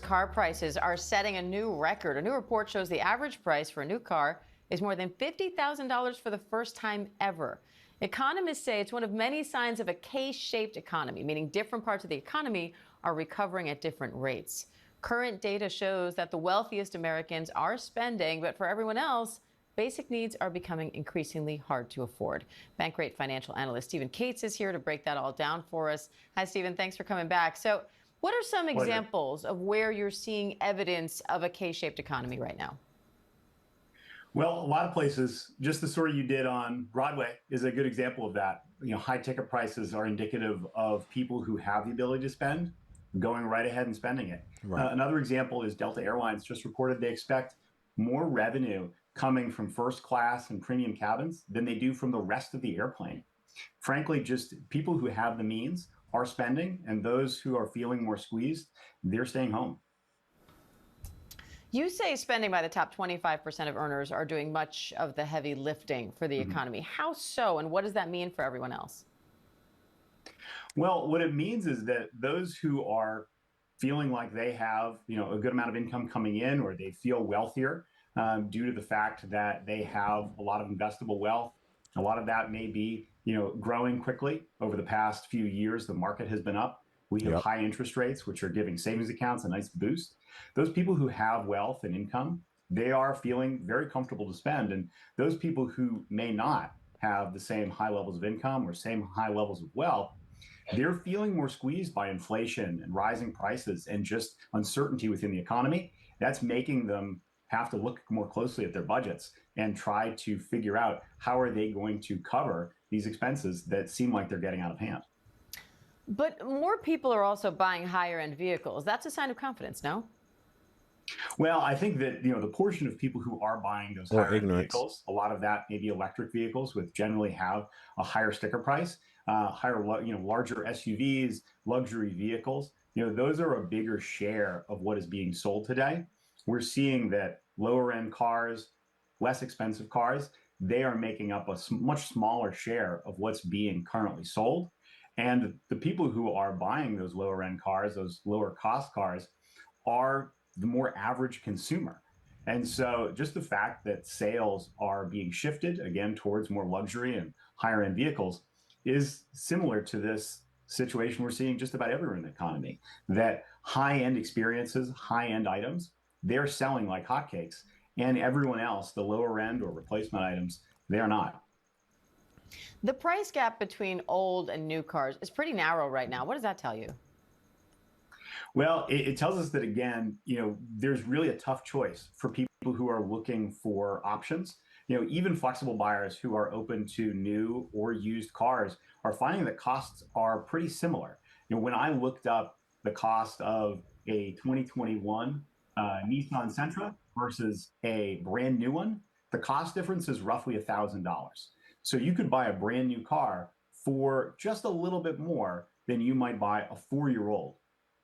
Car prices are setting a new record. A new report shows the average price for a new car is more than $50,000 for the first time ever. Economists say it's one of many signs of a K-shaped economy, meaning different parts of the economy are recovering at different rates. Current data shows that the wealthiest Americans are spending, but for everyone else, basic needs are becoming increasingly hard to afford. Bankrate financial analyst Stephen Cates is here to break that all down for us. Hi, Stephen. Thanks for coming back. So, what are some Pleasure. examples of where you're seeing evidence of a K-shaped economy right now? Well, a lot of places, just the story you did on Broadway is a good example of that. High ticket prices are indicative of people who have the ability to spend going right ahead and spending it. Right. Another example is Delta Airlines just reported they expect more revenue coming from first class and premium cabins than they do from the rest of the airplane. Frankly, just people who have the means are spending, and those who are feeling more squeezed, they're staying home. You say spending by the top 25% of earners are doing much of the heavy lifting for the economy. How so, and what does that mean for everyone else? Well, what it means is that those who are feeling like they have, a good amount of income coming in, or they feel wealthier due to the fact that they have a lot of investable wealth. A lot of that may be, growing quickly over the past few years. The market has been up. We have Yep. high interest rates, which are giving savings accounts a nice boost. Those people who have wealth and income, they are feeling very comfortable to spend. And those people who may not have the same high levels of income or same high levels of wealth, they're feeling more squeezed by inflation and rising prices and just uncertainty within the economy. That's making them have to look more closely at their budgets and try to figure out how are they going to cover these expenses that seem like they're getting out of hand. But more people are also buying higher end vehicles. That's a sign of confidence, no? Well, I think that the portion of people who are buying those Or higher end ignorance. vehicles, a lot of that may be electric vehicles, which generally have a higher sticker price, larger SUVs, luxury vehicles. Those are a bigger share of what is being sold today. We're seeing that lower end cars, less expensive cars, they are making up a much smaller share of what's being currently sold. And the people who are buying those lower end cars, those lower cost cars, are the more average consumer. And so just the fact that sales are being shifted again towards more luxury and higher end vehicles is similar to this situation we're seeing just about everywhere in the economy, that high end experiences, high end items, they're selling like hotcakes. And everyone else, the lower end or replacement items, they're not. The price gap between old and new cars is pretty narrow right now. What does that tell you? Well, it tells us that, again, there's really a tough choice for people who are looking for options. Even flexible buyers who are open to new or used cars are finding that costs are pretty similar. When I looked up the cost of a 2021 Nissan Sentra versus a brand new one, the cost difference is roughly $1,000. So you could buy a brand new car for just a little bit more than you might buy a 4-year-old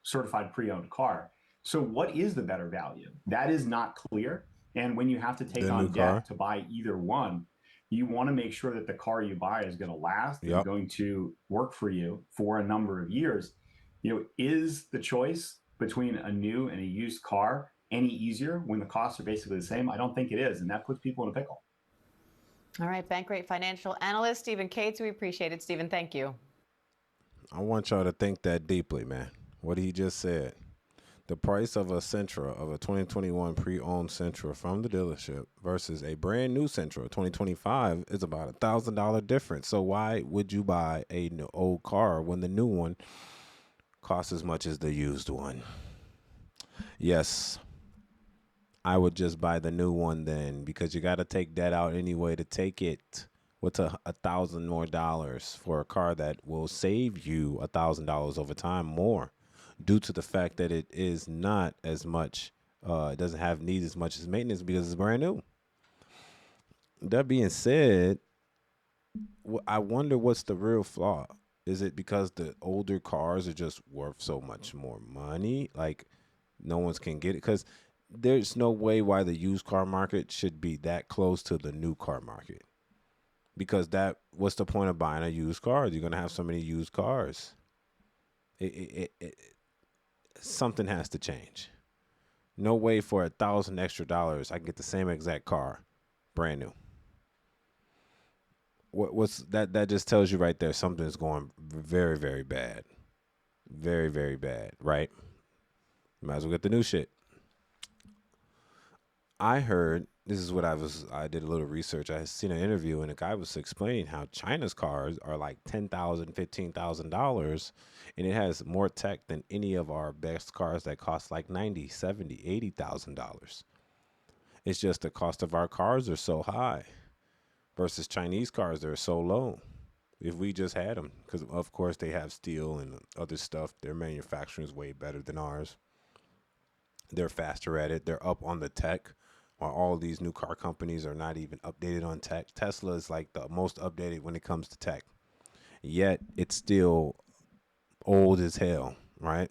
certified pre-owned car. So what is the better value? That is not clear. And when you have to take The new on debt car. to buy either one, you want to make sure that the car you buy is going to last and Yep. going to work for you for a number of years. Is the choice between a new and a used car any easier when the costs are basically the same? I don't think it is. And that puts people in a pickle. All right, Bankrate financial analyst Stephen Cates. We appreciate it, Stephen. Thank you. I want y'all to think that deeply, man. What he just said. The price of a Sentra, of a 2021 pre-owned Sentra from the dealership versus a brand new Sentra 2025 is about $1,000 difference. So why would you buy a new, old car when the new one costs as much as the used one? Yes, I would just buy the new one then, because you got to take that out anyway to take it. What's a thousand more dollars for a car that will save you $1,000 over time more, due to the fact that it is not as much, it doesn't have needs as much as maintenance because it's brand new. That being said, I wonder what's the real flaw. Is it because the older cars are just worth so much more money? Like no one's can get it? Because there's no way why the used car market should be that close to the new car market. Because what's the point of buying a used car? You're gonna have so many used cars. Something has to change. No way for $1,000 extra I can get the same exact car, brand new. What's that? That just tells you right there something's going very, very bad, very, very bad. Right? Might as well get the new shit. I heard this is what I did a little research. I seen an interview and a guy was explaining how China's cars are like $10,000, $15,000, and it has more tech than any of our best cars that cost like 90, 70, $80,000. It's just the cost of our cars are so high versus Chinese cars that are so low. If we just had them, because of course they have steel and other stuff, their manufacturing is way better than ours. They're faster at it. They're up on the tech. While all these new car companies are not even updated on tech. Tesla is like the most updated when it comes to tech. Yet it's still old as hell, right?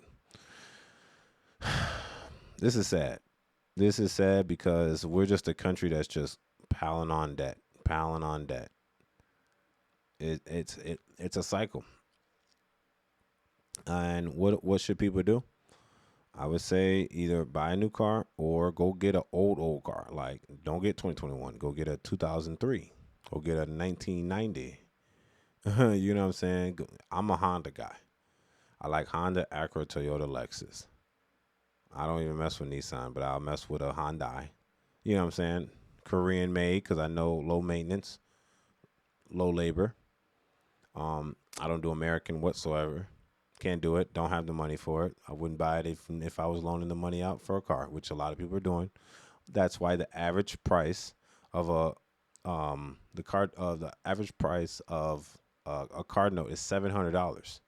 This is sad. This is sad because we're just a country that's just piling on debt, piling on debt. It's a cycle. And what should people do? I would say either buy a new car or go get an old car. Like, don't get 2021. Go get a 2003. Go get a 1990. You know what I'm saying? I'm a Honda guy. I like Honda, Acura, Toyota, Lexus. I don't even mess with Nissan, but I'll mess with a Hyundai. You know what I'm saying? Korean made because I know low maintenance, low labor. I don't do American whatsoever. Can't do it. Don't have the money for it. I wouldn't buy it if I was loaning the money out for a car, which a lot of people are doing. That's why the average price of the average price of a car note is $700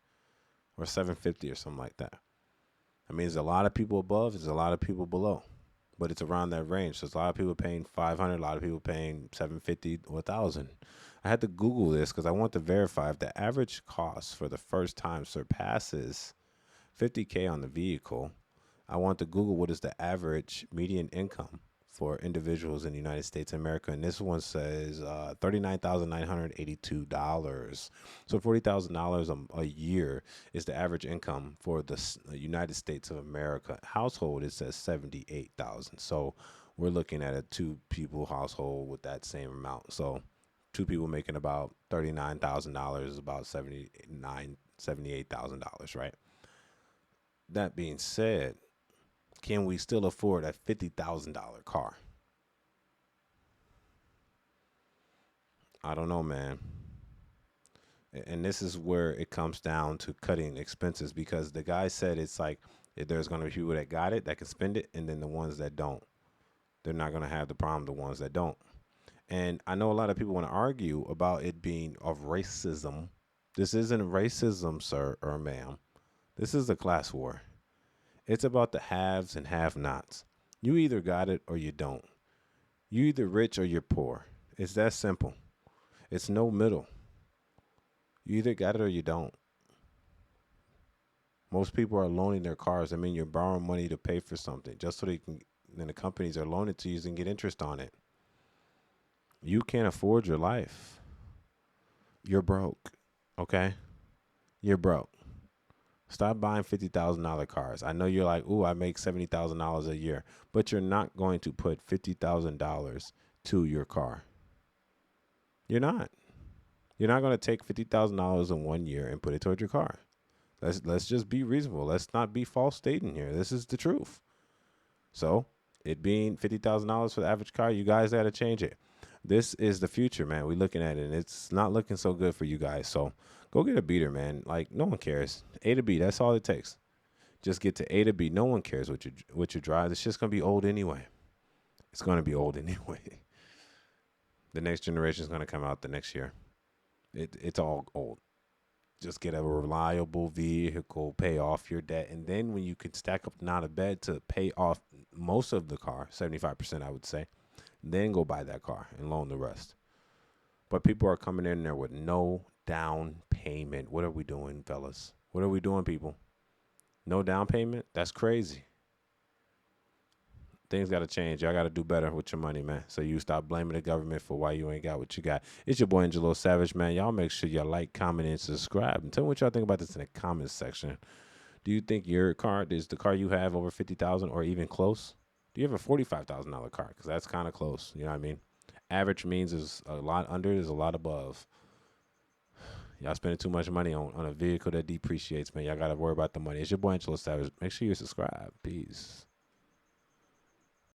or $750 or something like that. I mean, there's a lot of people above, there's a lot of people below, but it's around that range. So there's a lot of people paying $500, a lot of people paying $750 or $1,000. I had to Google this because I want to verify if the average cost for the first time surpasses $50K on the vehicle. I want to Google what is the average median income for individuals in the United States of America. And this one says $39,982. So $40,000 a year is the average income for the United States of America. Household, it says $78,000. So we're looking at a two-people household with that same amount. So two people making about $39,000 is about $78,000, right? That being said, can we still afford a $50,000 car? I don't know, man. And this is where it comes down to cutting expenses because the guy said it's like there's going to be people that got it, that can spend it, and then the ones that don't. They're not going to have the problem, the ones that don't. And I know a lot of people want to argue about it being of racism. This isn't racism, sir or ma'am. This is a class war. It's about the haves and have-nots. You either got it or you don't. You either rich or you're poor. It's that simple. It's no middle. You either got it or you don't. Most people are loaning their cars. I mean, you're borrowing money to pay for something just so they can, then the companies are loaning it to you and get interest on it. You can't afford your life. You're broke. Okay? You're broke. Stop buying $50,000 cars. I know you're like, ooh, I make $70,000 a year, but you're not going to put $50,000 to your car. You're not. You're not going to take $50,000 in 1 year and put it toward your car. Let's just be reasonable. Let's not be false stating here. This is the truth. So it being $50,000 for the average car, you guys got to change it. This is the future, man. We're looking at it, and it's not looking so good for you guys. So go get a beater, man. Like, no one cares. A to B, that's all it takes. Just get to A to B. No one cares what you drive. It's just going to be old anyway. It's going to be old anyway. The next generation is going to come out the next year. It's all old. Just get a reliable vehicle, pay off your debt, and then when you can stack up not a bed to pay off most of the car, 75% I would say, then go buy that car and loan the rest. But people are coming in there with no down payment. What are we doing, fellas? What are we doing, people? No down payment? That's crazy. Things got to change. Y'all got to do better with your money, man. So you stop blaming the government for why you ain't got what you got. It's your boy Angelo Savage, man. Y'all make sure y'all like, comment, and subscribe. And tell me what y'all think about this in the comments section. Do you think your car, is the car you have over 50,000 or even close? Do you have a $45,000 car? Because that's kind of close. You know what I mean? Average means is a lot under, is a lot above. Y'all spending too much money on a vehicle that depreciates, man. Y'all got to worry about the money. It's your boy Angelo Savage. Make sure you subscribe. Peace.